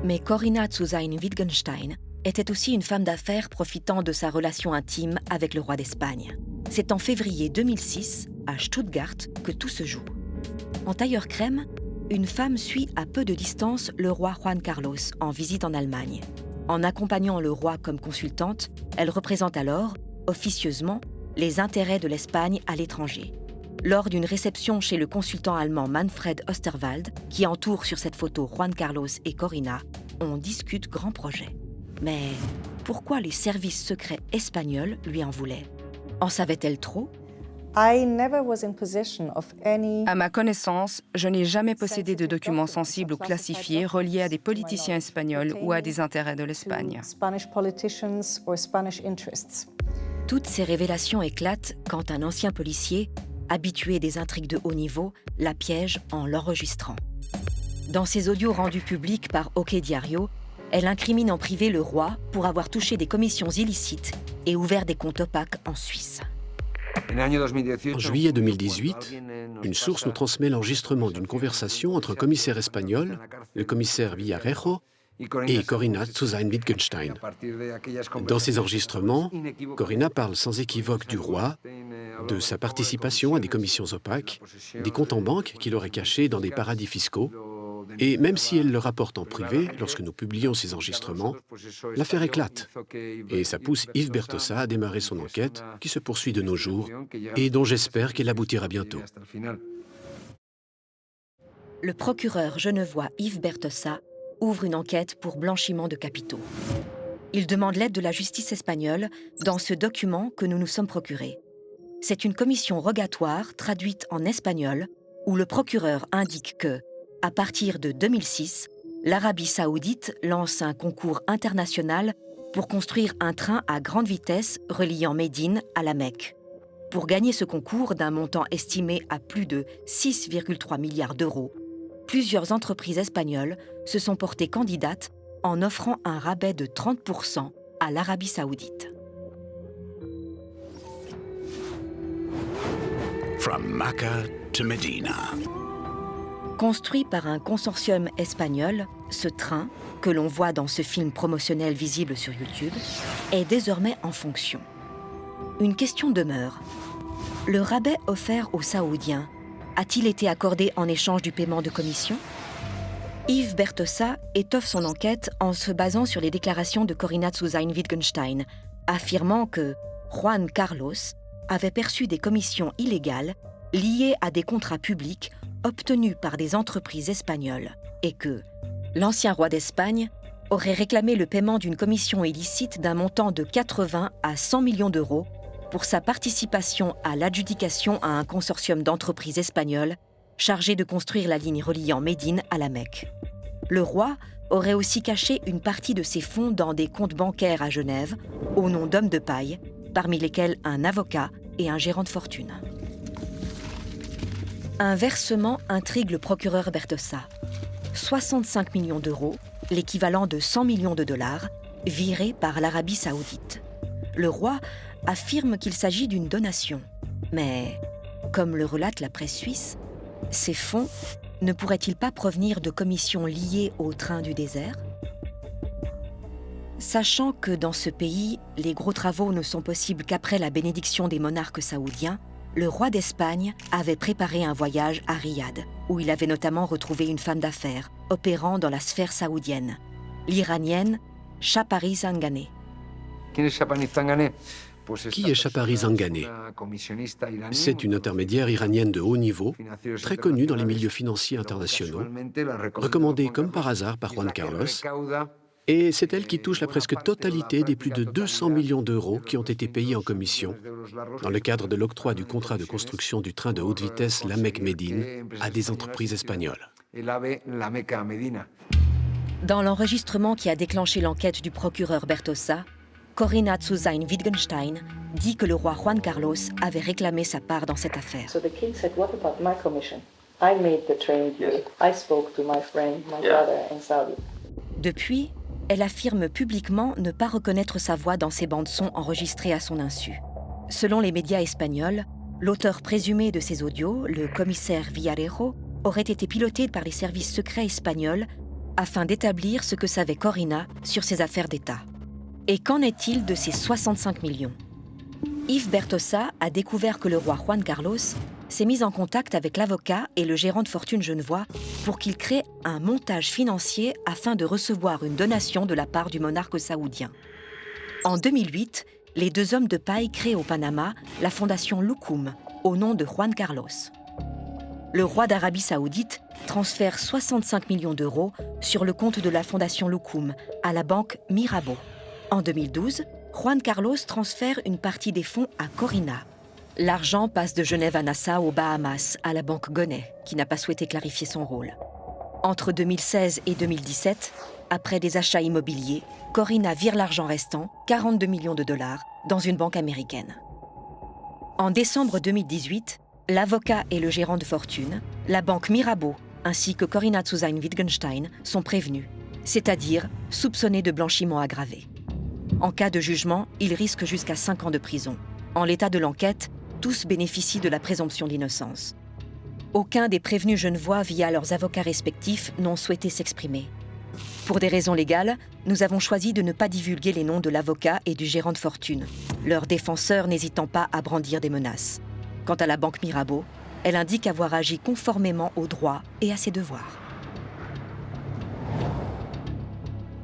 Speaker 4: Mais Corinna Zusain-Wittgenstein était aussi une femme d'affaires profitant de sa relation intime avec le roi d'Espagne. C'est en février 2006, à Stuttgart, que tout se joue. En tailleur crème, une femme suit à peu de distance le roi Juan Carlos en visite en Allemagne. En accompagnant le roi comme consultante, elle représente alors, officieusement, les intérêts de l'Espagne à l'étranger. Lors d'une réception chez le consultant allemand Manfred Osterwald, qui entoure sur cette photo Juan Carlos et Corinna, on discute grand projet. Mais pourquoi les services secrets espagnols lui en voulaient? En savait-elle trop?
Speaker 16: À ma connaissance, je n'ai jamais possédé de documents sensibles ou classifiés reliés à des politiciens espagnols ou à des intérêts de l'Espagne.
Speaker 4: Toutes ces révélations éclatent quand un ancien policier, habitué des intrigues de haut niveau, la piège en l'enregistrant. Dans ses audios rendus publics par OK Diario, elle incrimine en privé le roi pour avoir touché des commissions illicites et ouvert des comptes opaques en Suisse.
Speaker 14: En juillet 2018, une source nous transmet l'enregistrement d'une conversation entre un commissaire espagnol, le commissaire Villarejo, et Corinna Zusain-Wittgenstein. Dans ces enregistrements, Corinna parle sans équivoque du roi, de sa participation à des commissions opaques, des comptes en banque qu'il aurait cachés dans des paradis fiscaux. Et même si elle le rapporte en privé, lorsque nous publions ces enregistrements, l'affaire éclate. Et ça pousse Yves Bertossa à démarrer son enquête, qui se poursuit de nos jours, et dont j'espère qu'elle aboutira bientôt.
Speaker 4: Le procureur genevois Yves Bertossa ouvre une enquête pour blanchiment de capitaux. Il demande l'aide de la justice espagnole dans ce document que nous nous sommes procurés. C'est une commission rogatoire traduite en espagnol où le procureur indique que, à partir de 2006, l'Arabie saoudite lance un concours international pour construire un train à grande vitesse reliant Médine à la Mecque. Pour gagner ce concours d'un montant estimé à plus de 6,3 milliards d'euros, plusieurs entreprises espagnoles se sont portées candidates en offrant un rabais de 30% à l'Arabie saoudite.
Speaker 17: From Mecca to Medina.
Speaker 4: Construit par un consortium espagnol, ce train, que l'on voit dans ce film promotionnel visible sur YouTube, est désormais en fonction. Une question demeure. Le rabais offert aux Saoudiens a-t-il été accordé en échange du paiement de commission? Yves Bertossa étoffe son enquête en se basant sur les déclarations de Corinna Zusain-Wittgenstein, affirmant que Juan Carlos avait perçu des commissions illégales liées à des contrats publics obtenus par des entreprises espagnoles et que l'ancien roi d'Espagne aurait réclamé le paiement d'une commission illicite d'un montant de 80 à 100 millions d'euros pour sa participation à l'adjudication à un consortium d'entreprises espagnoles chargé de construire la ligne reliant Médine à la Mecque. Le roi aurait aussi caché une partie de ses fonds dans des comptes bancaires à Genève, au nom d'hommes de paille, parmi lesquels un avocat et un gérant de fortune. Un versement intrigue le procureur Bertossa. 65 millions d'euros, l'équivalent de 100 millions de dollars, virés par l'Arabie saoudite. Le roi affirme qu'il s'agit d'une donation. Mais, comme le relate la presse suisse, ces fonds ne pourraient-ils pas provenir de commissions liées au train du désert? Sachant que dans ce pays, les gros travaux ne sont possibles qu'après la bénédiction des monarques saoudiens, le roi d'Espagne avait préparé un voyage à Riyad, où il avait notamment retrouvé une femme d'affaires opérant dans la sphère saoudienne, l'Iranienne Chapari Zanganeh.
Speaker 14: Qui est Chapari Zanganeh? C'est une intermédiaire iranienne de haut niveau, très connue dans les milieux financiers internationaux, recommandée comme par hasard par Juan Carlos, et c'est elle qui touche la presque totalité des plus de 200 millions d'euros qui ont été payés en commission dans le cadre de l'octroi du contrat de construction du train de haute vitesse La Mecque-Médine à des entreprises espagnoles.
Speaker 4: Dans l'enregistrement qui a déclenché l'enquête du procureur Bertossa, Corinna Zusain-Wittgenstein dit que le roi Juan Carlos avait réclamé sa part dans cette affaire.
Speaker 18: So the king said, "What about my commission? I made the train deal. I spoke to my friend, my brother in Saudi."
Speaker 4: Depuis, elle affirme publiquement ne pas reconnaître sa voix dans ces bandes-sons enregistrées à son insu. Selon les médias espagnols, l'auteur présumé de ces audios, le commissaire Villarejo, aurait été piloté par les services secrets espagnols afin d'établir ce que savait Corinna sur ses affaires d'État. Et qu'en est-il de ces 65 millions ? Yves Bertossa a découvert que le roi Juan Carlos s'est mis en contact avec l'avocat et le gérant de fortune genevois pour qu'ils créent un montage financier afin de recevoir une donation de la part du monarque saoudien. En 2008, les deux hommes de paille créent au Panama la fondation Luqum, au nom de Juan Carlos. Le roi d'Arabie saoudite transfère 65 millions d'euros sur le compte de la fondation Luqum à la banque Mirabeau. En 2012, Juan Carlos transfère une partie des fonds à Corinna. L'argent passe de Genève à Nassau aux Bahamas, à la banque Gonnet, qui n'a pas souhaité clarifier son rôle. Entre 2016 et 2017, après des achats immobiliers, Corinna vire l'argent restant, 42 millions de dollars, dans une banque américaine. En décembre 2018, l'avocat et le gérant de fortune, la banque Mirabeau, ainsi que Corinna Zusain-Wittgenstein sont prévenus, c'est-à-dire soupçonnés de blanchiment aggravé. En cas de jugement, ils risquent jusqu'à 5 ans de prison. En l'état de l'enquête, tous bénéficient de la présomption d'innocence. Aucun des prévenus genevois, via leurs avocats respectifs, n'ont souhaité s'exprimer. Pour des raisons légales, nous avons choisi de ne pas divulguer les noms de l'avocat et du gérant de fortune, leurs défenseurs n'hésitant pas à brandir des menaces. Quant à la banque Mirabeau, elle indique avoir agi conformément aux droits et à ses devoirs.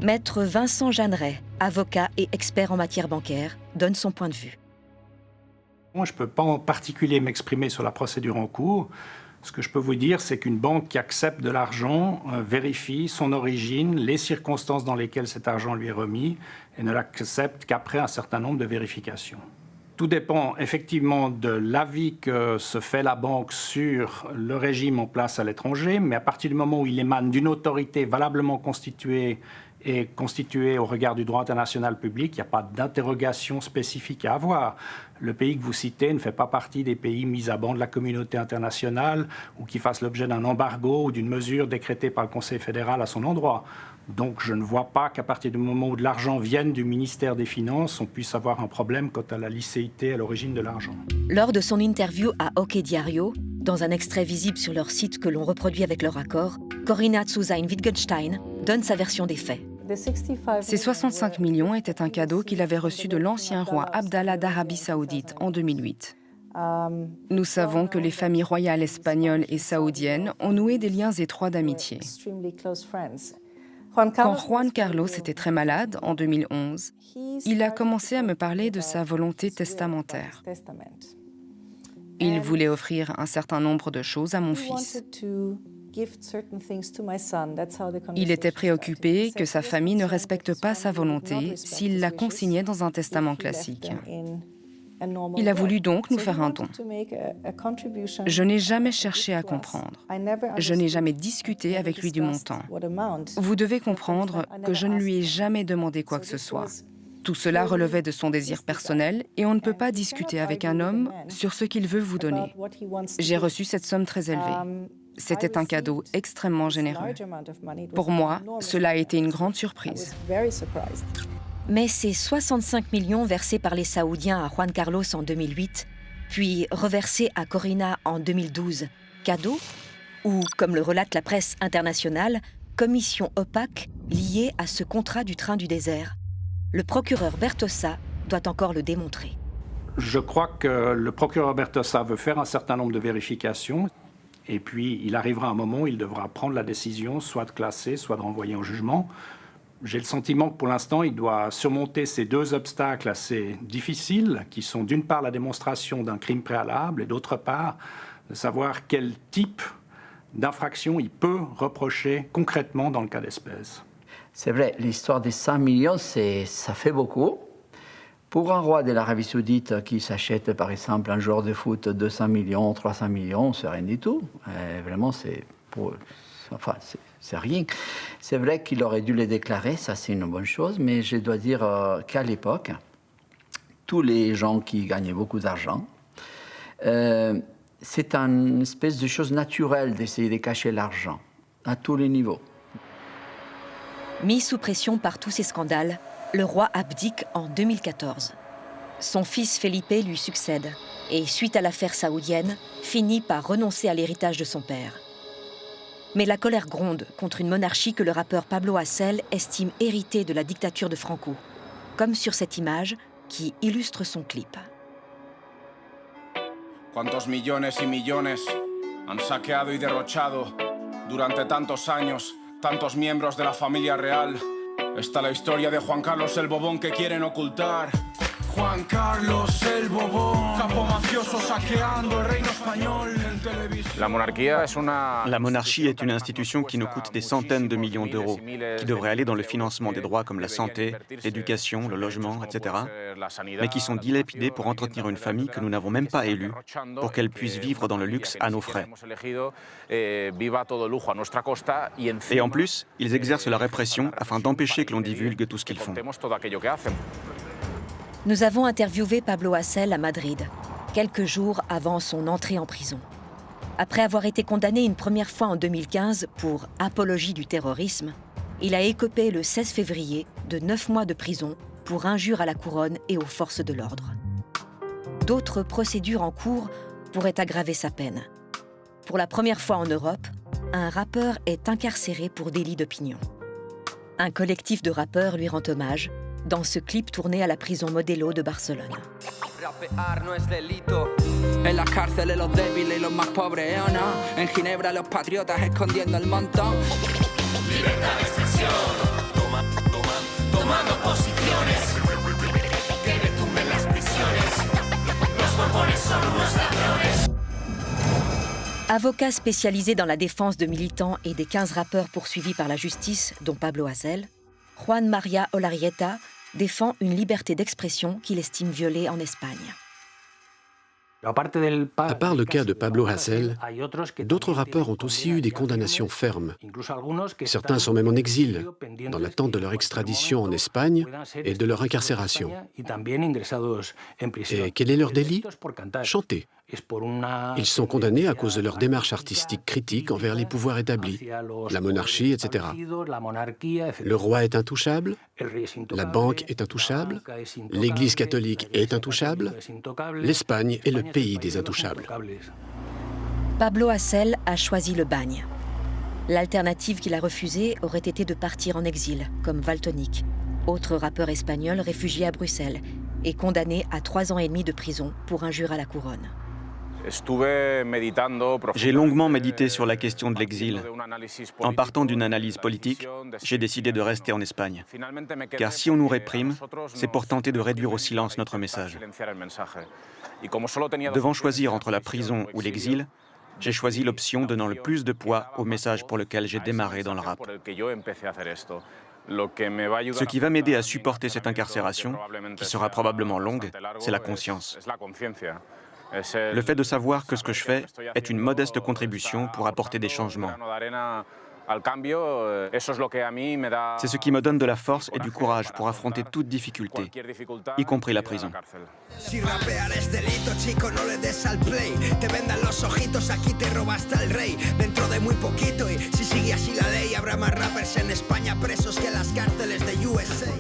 Speaker 4: Maître Vincent Jeanneret, avocat et expert en matière bancaire, donne son point de vue.
Speaker 19: Moi, je ne peux pas en particulier m'exprimer sur la procédure en cours. Ce que je peux vous dire, c'est qu'une banque qui accepte de l'argent vérifie son origine, les circonstances dans lesquelles cet argent lui est remis, et ne l'accepte qu'après un certain nombre de vérifications. Tout dépend effectivement de l'avis que se fait la banque sur le régime en place à l'étranger, mais à partir du moment où il émane d'une autorité valablement constituée et constituée au regard du droit international public, il n'y a pas d'interrogation spécifique à avoir. Le pays que vous citez ne fait pas partie des pays mis à banc de la communauté internationale ou qui fassent l'objet d'un embargo ou d'une mesure décrétée par le Conseil fédéral à son endroit. Donc je ne vois pas qu'à partir du moment où de l'argent vienne du ministère des Finances, on puisse avoir un problème quant à la licéité à l'origine de l'argent.
Speaker 4: Lors de son interview à OK Diario, dans un extrait visible sur leur site que l'on reproduit avec leur accord, Corinna Zusain-Wittgenstein donne sa version des faits.
Speaker 16: Ces 65 millions étaient un cadeau qu'il avait reçu de l'ancien roi Abdallah d'Arabie saoudite en 2008. Nous savons que les familles royales espagnoles et saoudiennes ont noué des liens étroits d'amitié. Quand Juan Carlos était très malade, en 2011, il a commencé à me parler de sa volonté testamentaire. Il voulait offrir un certain nombre de choses à mon fils. Il était préoccupé que sa famille ne respecte pas sa volonté s'il la consignait dans un testament classique. Il a voulu donc nous faire un don. Je n'ai jamais cherché à comprendre. Je n'ai jamais discuté avec lui du montant. Vous devez comprendre que je ne lui ai jamais demandé quoi que ce soit. Tout cela relevait de son désir personnel et on ne peut pas discuter avec un homme sur ce qu'il veut vous donner. J'ai reçu cette somme très élevée. C'était un cadeau extrêmement généreux. Pour moi, cela a été une grande surprise.
Speaker 4: Mais ces 65 millions versés par les Saoudiens à Juan Carlos en 2008, puis reversés à Corinna en 2012, cadeau, ou, comme le relate la presse internationale, commission opaque liée à ce contrat du train du désert. Le procureur Bertossa doit encore le démontrer.
Speaker 19: Je crois que le procureur Bertossa veut faire un certain nombre de vérifications. Et puis, il arrivera un moment où il devra prendre la décision, soit de classer, soit de renvoyer en jugement. J'ai le sentiment que pour l'instant, il doit surmonter ces deux obstacles assez difficiles, qui sont d'une part la démonstration d'un crime préalable et d'autre part de savoir quel type d'infraction il peut reprocher concrètement dans le cas d'espèce.
Speaker 10: C'est vrai, l'histoire des 100 millions, ça fait beaucoup. Pour un roi de l'Arabie saoudite qui s'achète, par exemple, un joueur de foot 200 millions, 300 millions, c'est rien du tout. Vraiment, c'est rien. C'est vrai qu'il aurait dû les déclarer, ça c'est une bonne chose, mais je dois dire qu'à l'époque, tous les gens qui gagnaient beaucoup d'argent, c'est une espèce de chose naturelle d'essayer de cacher l'argent, à tous les niveaux.
Speaker 4: Mis sous pression par tous ces scandales, le roi abdique en 2014. Son fils Felipe lui succède et, suite à l'affaire saoudienne, finit par renoncer à l'héritage de son père. Mais la colère gronde contre une monarchie que le rappeur Pablo Hasél estime héritée de la dictature de Franco, comme sur cette image qui illustre son clip.
Speaker 20: ¿Cuántos millones y millones han saqueado y derrochado durante tantos años tantos miembros de la familia real? Está la historia de Juan Carlos el Bobón que quieren ocultar. Juan Carlos el Bobón, capo mafioso saqueando el reino español en televisión.
Speaker 21: La monarchie est une institution qui nous coûte des centaines de millions d'euros, qui devrait aller dans le financement des droits comme la santé, l'éducation, le logement, etc., mais qui sont dilapidés pour entretenir une famille que nous n'avons même pas élue, pour qu'elle puisse vivre dans le luxe à nos frais. Et en plus, ils exercent la répression afin d'empêcher que l'on divulgue tout ce qu'ils font.
Speaker 4: Nous avons interviewé Pablo Hasél à Madrid, quelques jours avant son entrée en prison. Après avoir été condamné une première fois en 2015 pour apologie du terrorisme, il a écopé le 16 février de 9 mois de prison pour injure à la couronne et aux forces de l'ordre. D'autres procédures en cours pourraient aggraver sa peine. Pour la première fois en Europe, un rappeur est incarcéré pour délit d'opinion. Un collectif de rappeurs lui rend hommage dans ce clip tourné à la prison Modelo de Barcelone.
Speaker 22: Rapear no es delito. En la cárcel los débiles y los más pobres, ¿o no? En Ginebra los patriotas escondiendo el montón. Libertad de expresión. Tomando posiciones. Que retumben las prisiones. Los borbones son unos ladrones.
Speaker 4: Avocat spécialisé dans la défense de militants et des 15 rappeurs poursuivis par la justice, dont Pablo Hasél, Juan María Olarieta défend une liberté d'expression qu'il estime violée en Espagne.
Speaker 14: À part le cas de Pablo Hasél, d'autres rappeurs ont aussi eu des condamnations fermes. Certains sont même en exil, dans l'attente de leur extradition en Espagne et de leur incarcération. Et quel est leur délit ? Chanter. Ils sont condamnés à cause de leur démarche artistique critique envers les pouvoirs établis, la monarchie, etc. Le roi est intouchable, la banque est intouchable, l'Église catholique est intouchable, l'Espagne est le pays des intouchables.
Speaker 4: Pablo Hasél a choisi le bagne. L'alternative qu'il a refusée aurait été de partir en exil, comme Valtonyc, autre rappeur espagnol réfugié à Bruxelles, et condamné à 3 ans et demi de prison pour injure à la couronne.
Speaker 21: J'ai longuement médité sur la question de l'exil. En partant d'une analyse politique, j'ai décidé de rester en Espagne. Car si on nous réprime, c'est pour tenter de réduire au silence notre message. Devant choisir entre la prison ou l'exil, j'ai choisi l'option donnant le plus de poids au message pour lequel j'ai démarré dans le rap. Ce qui va m'aider à supporter cette incarcération, qui sera probablement longue, c'est la conscience. Le fait de savoir que ce que je fais est une modeste contribution pour apporter des changements. C'est ce qui me donne de la force et du courage pour affronter toute difficulté, y compris la prison.
Speaker 22: Si rapear es delito, chico, no le des al play. Te vendan los ojitos, aquí te robaste al rey. Dentro de muy poquito, y si sigue así la ley, habrá más rappers en España presos que en las cárceles de USA.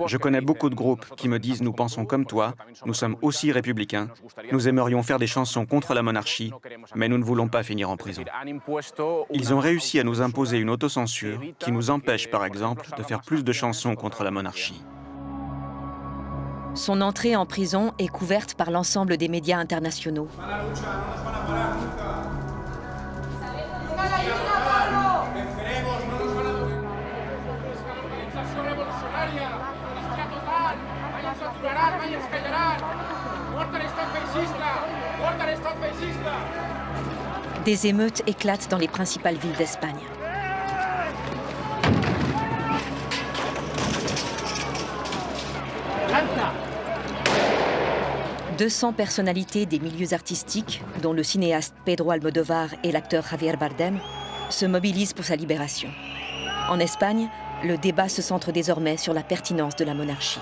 Speaker 21: Je connais beaucoup de groupes qui me disent « Nous pensons comme toi, nous sommes aussi républicains, nous aimerions faire des chansons contre la monarchie, mais nous ne voulons pas finir en prison. » Ils ont réussi à nous imposer une autocensure qui nous empêche, par exemple, de faire plus de chansons contre la monarchie.
Speaker 4: Son entrée en prison est couverte par l'ensemble des médias internationaux. Des émeutes éclatent dans les principales villes d'Espagne. « 200 personnalités des milieux artistiques, dont le cinéaste Pedro Almodóvar et l'acteur Javier Bardem, se mobilise pour sa libération. En Espagne, le débat se centre désormais sur la pertinence de la monarchie.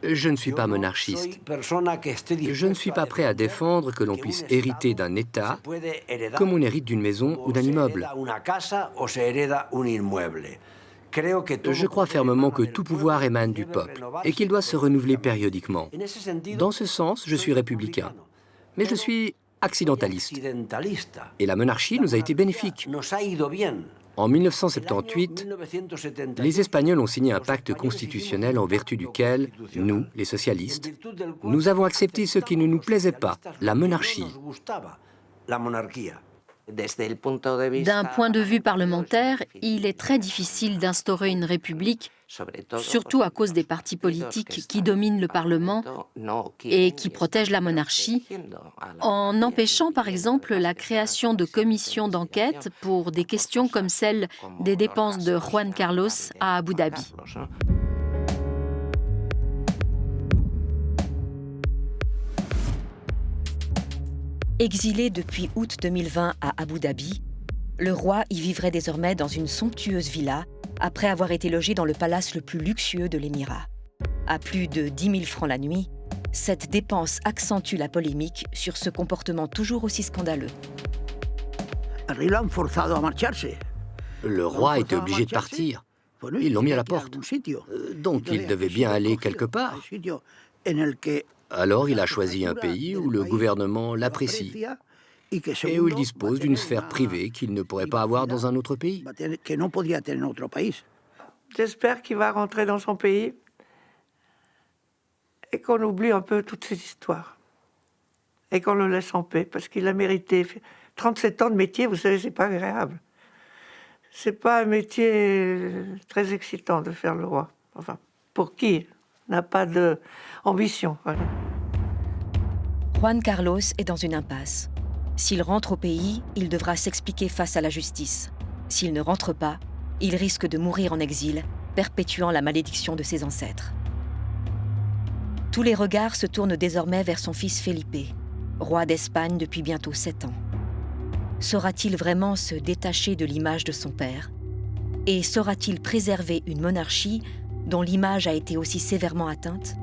Speaker 13: Je ne suis pas monarchiste. Je ne suis pas prêt à défendre que l'on puisse hériter d'un État comme on hérite d'une maison ou d'un immeuble. Je crois fermement que tout pouvoir émane du peuple et qu'il doit se renouveler périodiquement. Dans ce sens, je suis républicain. Mais je suis accidentaliste. Et la monarchie nous a été bénéfique. En 1978, les Espagnols ont signé un pacte constitutionnel en vertu duquel, nous, les socialistes, nous avons accepté ce qui ne nous plaisait pas, la monarchie.
Speaker 5: D'un point de vue parlementaire, il est très difficile d'instaurer une république, surtout à cause des partis politiques qui dominent le Parlement et qui protègent la monarchie, en empêchant par exemple la création de commissions d'enquête pour des questions comme celle des dépenses de Juan Carlos à Abu Dhabi.
Speaker 4: Exilé depuis août 2020 à Abu Dhabi, le roi y vivrait désormais dans une somptueuse villa après avoir été logé dans le palace le plus luxueux de l'Émirat. À plus de 10 000 francs la nuit, cette dépense accentue la polémique sur ce comportement toujours aussi scandaleux.
Speaker 13: Le roi était obligé de partir. Ils l'ont mis à la porte. Donc il devait bien aller quelque part. Alors il a choisi un pays où le gouvernement l'apprécie et où il dispose d'une sphère privée qu'il ne pourrait pas avoir dans un autre pays.
Speaker 7: J'espère qu'il va rentrer dans son pays et qu'on oublie un peu toutes ces histoires et qu'on le laisse en paix, parce qu'il a mérité. 37 ans de métier, vous savez, c'est pas agréable. C'est pas un métier très excitant de faire le roi. Enfin, pour qui n'a pas d'ambition. Voilà.
Speaker 4: Juan Carlos est dans une impasse. S'il rentre au pays, il devra s'expliquer face à la justice. S'il ne rentre pas, il risque de mourir en exil, perpétuant la malédiction de ses ancêtres. Tous les regards se tournent désormais vers son fils Felipe, roi d'Espagne depuis bientôt 7 ans. Saura-t-il vraiment se détacher de l'image de son père? Et saura-t-il préserver une monarchie dont l'image a été aussi sévèrement atteinte?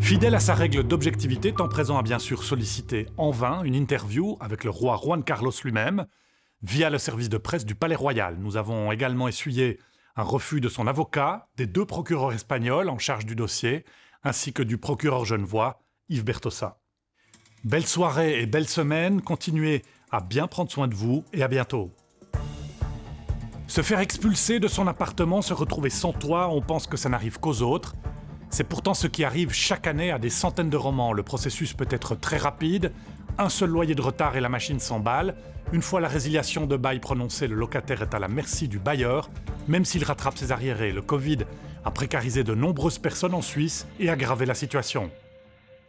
Speaker 1: Fidèle à sa règle d'objectivité, Temps Présent a bien sûr sollicité en vain une interview avec le roi Juan Carlos lui-même via le service de presse du Palais Royal. Nous avons également essuyé un refus de son avocat, des 2 procureurs espagnols en charge du dossier, ainsi que du procureur genevois, Yves Bertossa. Belle soirée et belle semaine, continuez à bien prendre soin de vous et à bientôt. Se faire expulser de son appartement, se retrouver sans toit, on pense que ça n'arrive qu'aux autres. C'est pourtant ce qui arrive chaque année à des centaines de romans. Le processus peut être très rapide, un seul loyer de retard et la machine s'emballe. Une fois la résiliation de bail prononcée, le locataire est à la merci du bailleur, même s'il rattrape ses arriérés. Le Covid a précarisé de nombreuses personnes en Suisse et aggravé la situation.